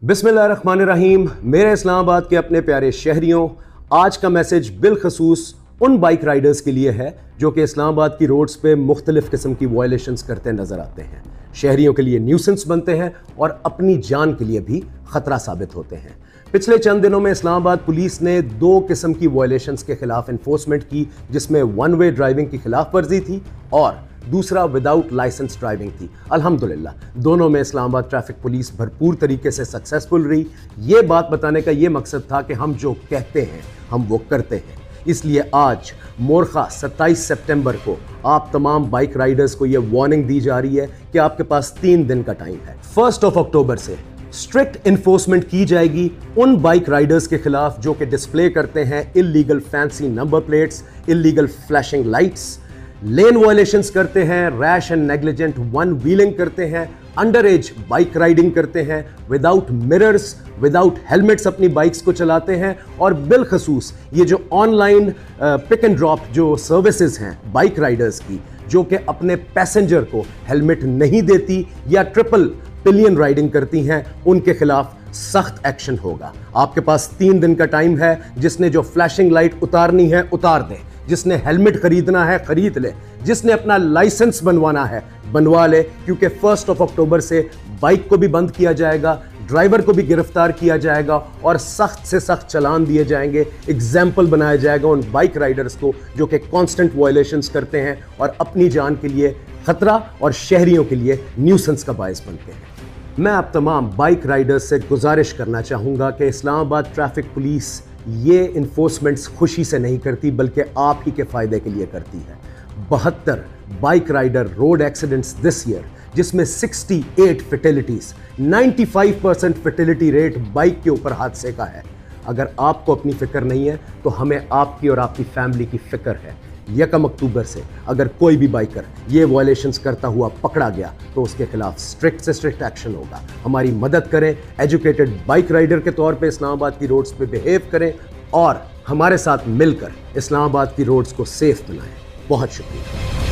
बिस्मिल्लाहिर्रहमानिर्रहीम। मेरे इस्लामाबाद के अपने प्यारे शहरियों, आज का मैसेज बिलखसूस उन बाइक राइडर्स के लिए है जो कि इस्लामाबाद की रोड्स पे मुख्तलिफ किस्म की वायलेशंस करते नज़र आते हैं, शहरियों के लिए न्यूसेंस बनते हैं और अपनी जान के लिए भी ख़तरा साबित होते हैं। पिछले चंद दिनों में इस्लामाबाद पुलिस ने दो किस्म की वायलेशंस के खिलाफ इन्फोर्समेंट की, जिसमें वन वे ड्राइविंग की खिलाफ वर्जी थी और दूसरा विदाउट लाइसेंस ड्राइविंग थी। अल्हम्दुलिल्लाह दोनों में इस्लामाबाद ट्रैफिक पुलिस भरपूर तरीके से सक्सेसफुल रही। ये बात बताने का ये मकसद था कि हम जो कहते हैं हम वो करते हैं। इसलिए आज मोरखा 27 सितंबर को आप तमाम बाइक राइडर्स को ये वार्निंग दी जा रही है कि आपके पास 3 दिन का टाइम है। 1 अक्टूबर से स्ट्रिक्ट इन्फोर्समेंट की जाएगी उन बाइक राइडर्स के खिलाफ जो कि डिस्प्ले करते हैं illegal fancy number plates, illegal flashing lights, lane violations करते हैं, rash and negligent one wheeling करते हैं, अंडर एज बाइक राइडिंग करते हैं, विदाउट मिरर्स, विदाउट हेलमेट्स अपनी बाइक्स को चलाते हैं और बिलखसूस ये जो ऑनलाइन पिक एंड ड्रॉप जो सर्विसेज हैं बाइक राइडर्स की, जो कि अपने पैसेंजर को हेलमेट नहीं देती या ट्रिपल पिलियन राइडिंग करती हैं, उनके खिलाफ सख्त एक्शन होगा। आपके पास 3 दिन का टाइम है। जिसने जो फ्लैशिंग लाइट उतारनी है उतार दे, जिसने हेलमेट खरीदना है खरीद ले, जिसने अपना लाइसेंस बनवाना है बनवा ले, क्योंकि 1 अक्टूबर से बाइक को भी बंद किया जाएगा, ड्राइवर को भी गिरफ्तार किया जाएगा और सख्त से सख्त चालान दिए जाएंगे। एग्जाम्पल बनाया जाएगा उन बाइक राइडर्स को जो कि कांस्टेंट वायलेशंस करते हैं और अपनी जान के लिए खतरा और शहरियों के लिए न्यूसेंस का बायस बनते हैं। मैं आप तमाम बाइक राइडर्स से गुजारिश करना चाहूँगा कि इस्लामाबाद ट्रैफिक पुलिस ये इन्फोर्समेंट्स खुशी से नहीं करती बल्कि आप ही के फ़ायदे के लिए करती है। 72 bike rider road accidents this year, जिसमें 68 फैटेलिटीज़, 95% फैटेलिटी रेट बाइक के ऊपर हादसे का है। अगर आपको अपनी फ़िक्र नहीं है तो हमें आपकी और आपकी फैमिली की फ़िक्र है। 1 अक्टूबर से अगर कोई भी बाइकर ये वायलेशंस करता हुआ पकड़ा गया तो उसके खिलाफ स्ट्रिक्ट से स्ट्रिक्ट एक्शन होगा। हमारी मदद करें, एजुकेटेड बाइक राइडर के तौर पे इस्लामाबाद की रोड्स पे बिहेव करें और हमारे साथ मिलकर इस्लामाबाद की रोड्स को सेफ बनाएं। बहुत शुक्रिया।